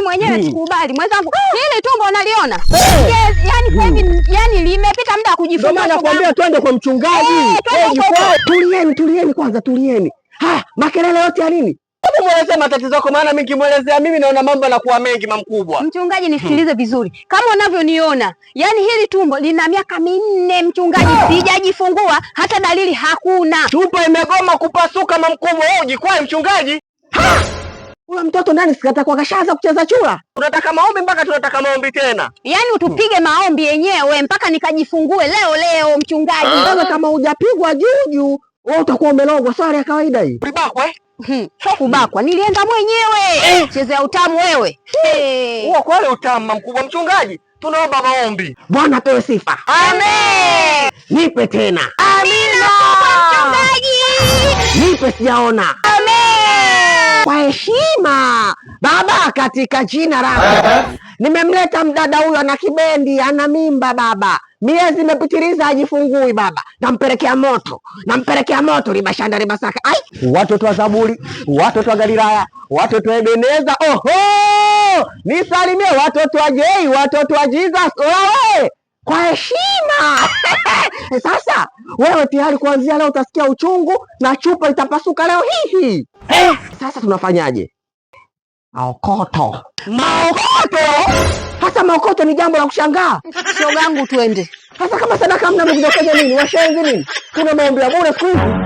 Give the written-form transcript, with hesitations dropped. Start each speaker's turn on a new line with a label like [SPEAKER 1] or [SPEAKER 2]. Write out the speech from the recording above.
[SPEAKER 1] mwenyewe sikubali. Mwenzangu, hili tumbo unaliona? Yes, yani sasa hivi yani limepita muda wa kujifungua.
[SPEAKER 2] Ndio maana nakwambia twende kwa mchungaji. Tulieni kwanza, tulieni. Makelele yote ya nini? Hebu muelezee matatizo yako, maana mimi nikimuelezea mimi naona mambo yanakuwa mengi mamkubwa.
[SPEAKER 1] Mchungaji, nisikilize vizuri. Kama unavyoniona, yani hili tumbo lina miaka 4 mchungaji, sijajifungua hata dalili hakuna.
[SPEAKER 2] Chupa imegoma kupasuka mamkubwa. Wewe ujikwae mchungaji. Huyo mtoto ndani sikata kwa kashaanza kucheza chura. Tunataka maombi mpaka tunataka maombi tena.
[SPEAKER 1] Yaani utupige maombi yenyewe mpaka nikajifungue leo mchungaji.
[SPEAKER 2] Sasa kama hujapigwa juju, wewe utakuwa umelogwa. Swali ya kawaida hii. Ulibakwa
[SPEAKER 1] Sio kubakwa, nilienda mwenyewe. Chezea utamu wewe.
[SPEAKER 2] Huo kweli utamu mkubwa mchungaji. Tunaomba maombi. Bwana apewe sifa. Amen. Nipe tena.
[SPEAKER 1] Amina. Mchungaji.
[SPEAKER 2] Nipe sijaona.
[SPEAKER 1] Amen.
[SPEAKER 2] Kwa heshima Baba, katika jina lako nimemleta mdada huyu, ana kibendi, ana mimba Baba, miezi imepitiliza hajifungui Baba, nampelekea moto libashanda libasaka. Watoto wa Zaburi, watoto wa Galilaya, watoto wa Ebeneza, nisalimie watoto wa Jei, watoto wa Jesus. Wewe kwa heshima sasa wewe tayari kuanzia leo utasikia uchungu na chupa itapasuka leo hii. Sasa tunafanyaje? Maokoto. Hasa maokoto ni jambo la kushangaa.
[SPEAKER 1] Shogangu, twende.
[SPEAKER 2] Sasa kama sadaka mna mnakujokeza nini? Washenzi nini? Kuna maombi ya bure siku hizi.